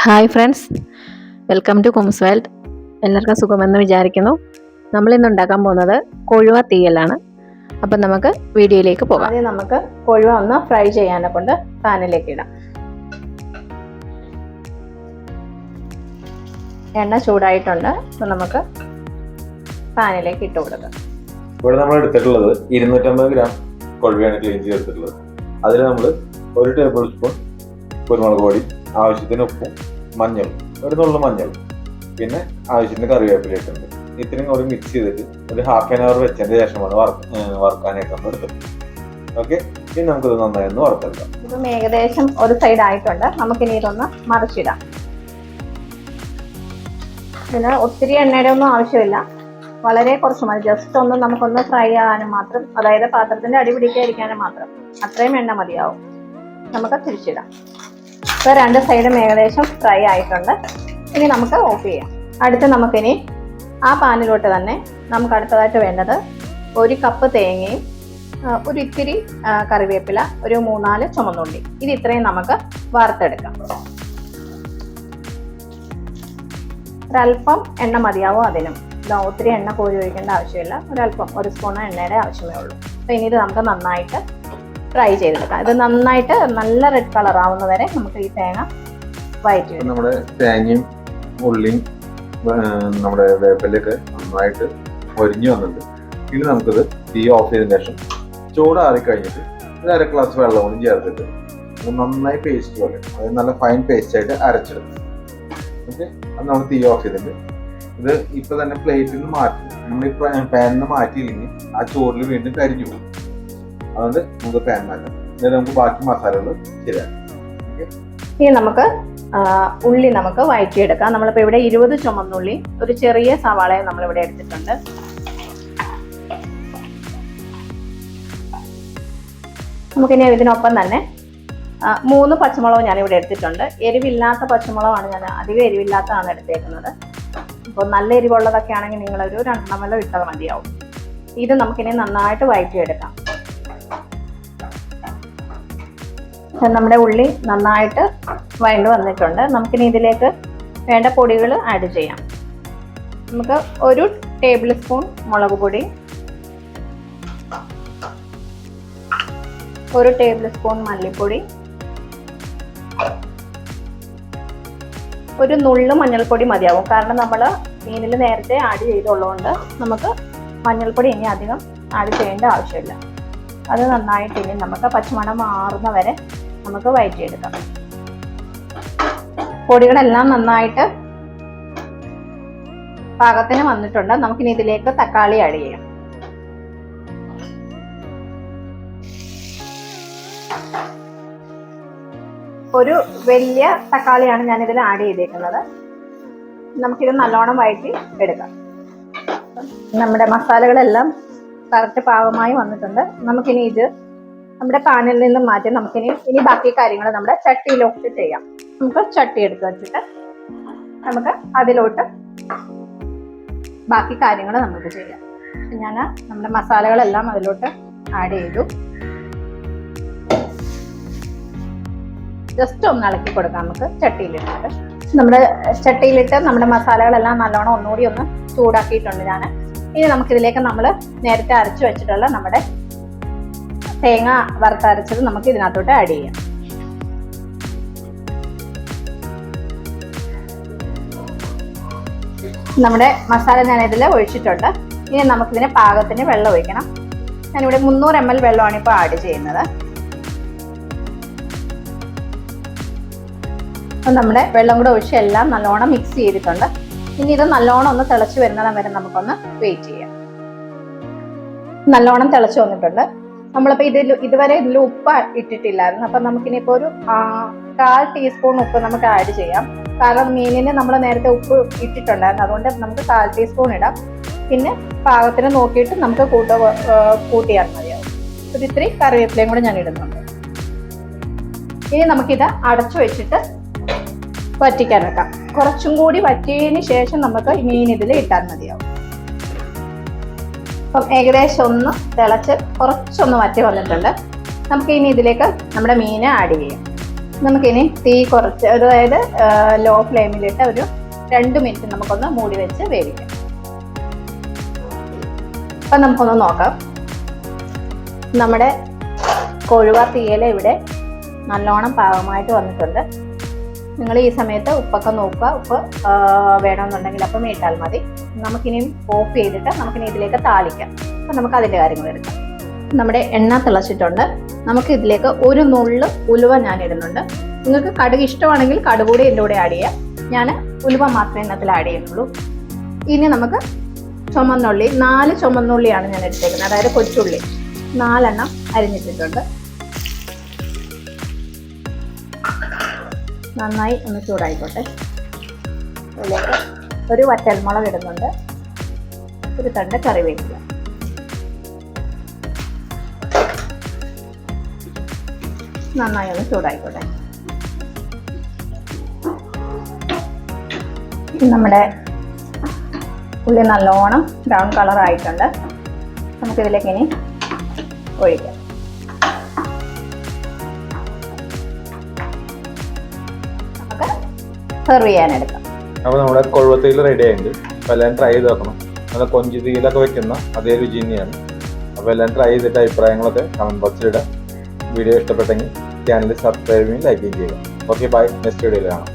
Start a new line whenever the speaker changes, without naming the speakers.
Hi friends, welcome to കുംസ് world. എല്ലാവർക്കും സുഖമെന്ന് വിചാരിക്കുന്നു. നമ്മളിന്ന് ഉണ്ടാക്കാൻ പോകുന്നത് കൊഴുവ തീയലാണ്. അപ്പം നമുക്ക് വീഡിയോയിലേക്ക് പോകാം. ആദ്യം നമുക്ക് കൊഴുവ ഒന്ന് ഫ്രൈ ചെയ്യാനെ കൊണ്ട് പാനിലേക്ക് ഇടാം. എണ്ണ ചൂടായിട്ടുണ്ട്. അപ്പം നമുക്ക് പാനിലേക്ക് ഇട്ട് കൊടുക്കാം.
ഇവിടെ നമ്മൾ എടുത്തിട്ടുള്ളത് 250 ഗ്രാം കൊഴുവയാണ് ക്ലീൻ ചെയ്തെടുത്തിട്ടുള്ളത്. അതിൽ നമ്മൾ 1 ടേബിൾ സ്പൂൺ കുരുമുളക് പൊടി, ആവശ്യത്തിന് ഉപ്പും, മഞ്ഞൾ, ഒരു നുള്ളു മഞ്ഞൾ, പിന്നെ ആവശ്യത്തിന് കറിവേപ്പില ഇട്ടുണ്ട്. ഇത്രയും കൂടി മിക്സ് ചെയ്തിട്ട് ഒരു ഹാഫ് ആൻ അവർ വെച്ചതിന് ശേഷമാണ് വറുക്കാനായിട്ട് നമ്മൾ എടുത്തത്. ഓക്കെ, ഇനി നമുക്കിത് നന്നായി ഒന്ന് വറുത്തെടുക്കാം.
ഇതും ഏകദേശം ഒരു സൈഡ് ആയിട്ടുണ്ട്. നമുക്കിനി ഇതൊന്ന് മറിച്ചിടാം. ഇതിന് ഒത്തിരി എണ്ണയുടെ ഒന്നും ആവശ്യമില്ല, വളരെ കുറച്ച് മതി. ജസ്റ്റ് ഒന്ന് നമുക്കൊന്ന് ഫ്രൈ ആകാനും മാത്രം, അതായത് പാത്രത്തിന്റെ അടി പിടിക്കാതിരിക്കാനും മാത്രം, അത്രയും എണ്ണ മതിയാവും. നമുക്ക് തിരിച്ചിടാം. ഇപ്പോൾ 2 സൈഡും ഏകദേശം ഫ്രൈ ആയിട്ടുണ്ട്. ഇനി നമുക്ക് ഓഫ് ചെയ്യാം. അടുത്ത് നമുക്കിനി ആ പാനിലോട്ട് തന്നെ നമുക്ക് അടുത്തതായിട്ട് വേണ്ടത് 1 കപ്പ് തേങ്ങയും ഒരു ഇത്തിരി കറിവേപ്പില, ഒരു 3-4 ചുമന്നുള്ളി, ഇത് ഇത്രയും നമുക്ക് വറുത്തെടുക്കാം. ഒരല്പം എണ്ണ മതിയാവും അതിനും. ഒത്തിരി എണ്ണ കോരി ഒഴിക്കേണ്ട ആവശ്യമില്ല, ഒരല്പം, 1 സ്പൂൺ എണ്ണയുടെ ആവശ്യമേ ഉള്ളൂ. അപ്പോൾ ഇനി ഇത് നമുക്ക് നന്നായിട്ട് ഫ്രൈ ചെയ്തെടുക്കാം. ഇത് നന്നായിട്ട് നല്ല റെഡ് കളർ ആവുന്നവരെ നമുക്ക് ഈ തേങ്ങ വഴറ്റി.
നമ്മുടെ തേങ്ങയും ഉള്ളിയും നമ്മുടെ വേപ്പിലൊക്കെ നന്നായിട്ട് ഒരിഞ്ഞു വന്നിട്ടുണ്ട്. ഇനി നമുക്കിത് തീ ഓഫ് ചെയ്തതിന് ശേഷം ചൂടാറി കഴിഞ്ഞിട്ട് 1/2 ഗ്ലാസ് വെള്ളം കൂടി ചേർത്തിട്ട് നന്നായി പേസ്റ്റ് പോലെ, അതായത് നല്ല ഫൈൻ പേസ്റ്റ് ആയിട്ട് അരച്ചെടുക്കും. ഓക്കെ, അത് നമ്മൾ തീ ഓഫ് ചെയ്തിട്ട് ഇത് ഇപ്പൊ തന്നെ പ്ലേറ്റിൽ നിന്ന് മാറ്റി, നമ്മൾ ഈ പാനിൽ നിന്ന് മാറ്റിയില്ലെങ്കിൽ ആ ചോറിൽ വീണ്ടും കരിഞ്ഞു പോകും. അതുകൊണ്ട് നമുക്ക് പാൻ മാറ്റാം. എന്നിട്ട് നമുക്ക് ബാക്കി മസാലകൾ ശരിയാക്കാം.
ഇനി നമുക്ക് ഉള്ളി നമുക്ക് വഴറ്റിയെടുക്കാം. നമ്മളിപ്പോൾ ഇവിടെ 20 ചുമന്നുള്ളി, ഒരു ചെറിയ സവാളയും നമ്മളിവിടെ എടുത്തിട്ടുണ്ട്. നമുക്കിനി ഇതിനൊപ്പം തന്നെ 3 പച്ചമുളക് ഞാനിവിടെ എടുത്തിട്ടുണ്ട്. എരിവില്ലാത്ത പച്ചമുളകാണ് ഞാൻ, അധികം എരിവില്ലാത്തതാണ് എടുത്തേക്കുന്നത്. അപ്പോൾ നല്ല എരിവുള്ളതൊക്കെ ആണെങ്കിൽ നിങ്ങളൊരു 2 ഇട്ടത് മതിയാവും. ഇത് നമുക്കിനി നന്നായിട്ട് വഴറ്റിയെടുക്കാം. നമ്മുടെ ഉള്ളി നന്നായിട്ട് വഴണ്ട് വന്നിട്ടുണ്ട്. നമുക്കിനി ഇതിലേക്ക് വേണ്ട പൊടികൾ ആഡ് ചെയ്യാം. നമുക്ക് 1 ടേബിൾ സ്പൂൺ മുളക് പൊടി, 1 ടേബിൾ സ്പൂൺ മല്ലിപ്പൊടി, 1 നുള്ളു മഞ്ഞൾപ്പൊടി മതിയാവും. കാരണം നമ്മൾ മീനിൽ നേരത്തെ ആഡ് ചെയ്തുള്ളതുകൊണ്ട് നമുക്ക് മഞ്ഞൾപ്പൊടി ഇനി അധികം ആഡ് ചെയ്യേണ്ട ആവശ്യമില്ല. അത് നന്നായിട്ട് ഇനി നമുക്ക് പച്ചമണം മാറുന്ന വരെ നമുക്ക് വഴറ്റിയെടുക്കാം. പൊടികളെല്ലാം നന്നായിട്ട് പാകത്തിന് വന്നിട്ടുണ്ട്. നമുക്കിനി ഇതിലേക്ക് തക്കാളി ആഡ് ചെയ്യാം. ഒരു വലിയ തക്കാളിയാണ് ഞാൻ ഇതിൽ ആഡ് ചെയ്തേക്കുന്നത്. നമുക്കിത് നല്ലോണം വഴറ്റി എടുക്കാം. നമ്മുടെ മസാലകളെല്ലാം കറക്റ്റ് പാകമായി വന്നിട്ടുണ്ട്. നമുക്കിനി ഇത് നമ്മുടെ പാനിൽ നിന്ന് മാറ്റി നമുക്കിനി ബാക്കി കാര്യങ്ങൾ നമ്മുടെ ചട്ടിയിലോട്ട് ചെയ്യാം. നമുക്ക് ചട്ടി എടുത്ത് വെച്ചിട്ട് നമുക്ക് അതിലോട്ട് ബാക്കി കാര്യങ്ങൾ നമുക്ക് ചെയ്യാം. ഞാൻ നമ്മുടെ മസാലകളെല്ലാം അതിലോട്ട് ആഡ് ചെയ്തു. ജസ്റ്റ് ഒന്ന് ഇളക്കി കൊടുക്കാം നമുക്ക് ചട്ടിയിലിട്ടിട്ട്. നമ്മുടെ മസാലകളെല്ലാം നല്ലോണം ഒന്നുകൂടി ഒന്ന് ചൂടാക്കിയിട്ടുണ്ട് ഞാൻ. ഇനി നമുക്കിതിലേക്ക് നമ്മൾ നേരത്തെ അരച്ചു വെച്ചിട്ടുള്ള നമ്മുടെ തേങ്ങ വറുത്തരച്ചത് നമുക്ക് ഇതിനകത്തോട്ട് ആഡ് ചെയ്യാം. നമ്മുടെ മസാല ഞാൻ ഇതിൽ ഒഴിച്ചിട്ടുണ്ട്. ഇനി നമുക്കിതിന് പാകത്തിന് വെള്ളം ഒഴിക്കണം. ഞാനിവിടെ 300 ml വെള്ളമാണ് ഇപ്പോൾ ആഡ് ചെയ്യുന്നത്. അപ്പം നമ്മുടെ വെള്ളം കൂടെ ഒഴിച്ച് എല്ലാം നല്ലോണം മിക്സ് ചെയ്തിട്ടുണ്ട്. ഇനി ഇത് നല്ലോണം ഒന്ന് തിളച്ച് വരുന്നിടം വരെ നമുക്കൊന്ന് വെയിറ്റ് ചെയ്യാം. നല്ലോണം തിളച്ച് വന്നിട്ടുണ്ട്. നമ്മളിപ്പോൾ ഇതുവരെ ഇതിൽ ഉപ്പ് ഇട്ടിട്ടില്ലായിരുന്നു. അപ്പം നമുക്കിനിപ്പോൾ ഒരു 1/4 ടീസ്പൂൺ ഉപ്പ് നമുക്ക് ആഡ് ചെയ്യാം. കാരണം മീനിന് നമ്മൾ നേരത്തെ ഉപ്പ് ഇട്ടിട്ടുണ്ടായിരുന്നു, അതുകൊണ്ട് നമുക്ക് 1/4 ടീസ്പൂൺ ഇടാം. പിന്നെ പാകത്തിന് നോക്കിയിട്ട് നമുക്ക് കൂട്ടിയാൽ മതിയാവും. ഒരു ഇത്തിരി കറിവേപ്പിലയും കൂടെ ഞാൻ ഇടുന്നുണ്ട്. ഇനി നമുക്കിത് അടച്ചു വെച്ചിട്ട് വറ്റിക്കാൻ വെക്കാം. കുറച്ചും കൂടി വറ്റിയതിന് ശേഷം നമുക്ക് മീൻ ഇതിൽ ഇട്ടാൽ മതിയാവും. അപ്പം ഏകദേശം ഒന്ന് തിളച്ച് കുറച്ചൊന്ന് വറ്റി വന്നിട്ടുണ്ട്. നമുക്ക് ഇനി ഇതിലേക്ക് നമ്മുടെ മീൻ ആഡ് ചെയ്യാം. നമുക്കിനി തീ കുറച്ച്, അതായത് ലോ ഫ്ലെയിമിലിട്ട് ഒരു 2 മിനിറ്റ് നമുക്കൊന്ന് മൂടി വെച്ച് വേവിക്കാം. അപ്പം നമുക്കൊന്ന് നോക്കാം. നമ്മുടെ കൊഴുവ തീയല ഇവിടെ നല്ലോണം പാകമായിട്ട് വന്നിട്ടുണ്ട്. നിങ്ങൾ ഈ സമയത്ത് ഉപ്പൊക്കെ നോക്കുക. ഉപ്പ് വേണമെന്നുണ്ടെങ്കിൽ അപ്പം ഇട്ടാൽ മതി. നമുക്കിനിയും ഓഫ് ചെയ്തിട്ട് നമുക്കിനി ഇതിലേക്ക് താളിക്കാം. അപ്പം നമുക്ക് അതിൻ്റെ കാര്യങ്ങൾ എടുക്കാം. നമ്മുടെ എണ്ണ തിളച്ചിട്ടുണ്ട്. നമുക്ക് ഇതിലേക്ക് ഒരു നുള്ള് ഉലുവ ഞാൻ ഇടുന്നുണ്ട്. നിങ്ങൾക്ക് കടുക് ഇഷ്ടമാണെങ്കിൽ കടുക് കൂടി ഇതിൻ്റെ കൂടെ ആഡ് ചെയ്യാം. ഞാൻ ഉലുവ മാത്രമേ ഇന്നത്തിൽ ആഡ് ചെയ്യുന്നുള്ളൂ. ഇനി നമുക്ക് ചുമന്നുള്ളി, 4 ചുമന്നുള്ളിയാണ് ഞാൻ എടുത്തേക്കുന്നത്, അതായത് കൊച്ചുള്ളി 4 എണ്ണം അരിഞ്ഞിട്ടിട്ടുണ്ട്. നന്നായി ഒന്ന് ചൂടായിക്കോട്ടെ. അതിലേക്ക് ഒരു വറ്റൽമുളക് ഇടുന്നുണ്ട്, ഒരു തണ്ട് കറിവേപ്പില. നന്നായി ഒന്ന് ചൂടായിക്കോട്ടെ. നമ്മുടെ ഉള്ളി നല്ലോണം ബ്രൗൺ കളർ ആയിട്ടുണ്ട്. നമുക്കിതിലേക്ക് ഇനി ഒഴിക്കാം. നമുക്ക് സെർവ് ചെയ്യാനെടുക്കാം.
അപ്പോൾ നമ്മുടെ കൊഴുവത്തീയിൽ റെഡി ആയിട്ടുണ്ട്. അപ്പോൾ എല്ലാം ട്രൈ ചെയ്ത് നോക്കണം. നല്ല കൊഞ്ച് തീയിലൊക്കെ വെക്കുന്ന അതേ രുചി തന്നെയാണ്. അപ്പോൾ എല്ലാം ട്രൈ ചെയ്തിട്ട് അഭിപ്രായങ്ങളൊക്കെ കമൻറ്റ് ബോക്സിലിടാം. വീഡിയോ ഇഷ്ടപ്പെട്ടെങ്കിൽ ചാനൽ സബ്സ്ക്രൈബ് ചെയ്യും, ലൈക്ക് ചെയ്യുക. Okay, bye. നെക്സ്റ്റ് വീഡിയോയിൽ കാണാം.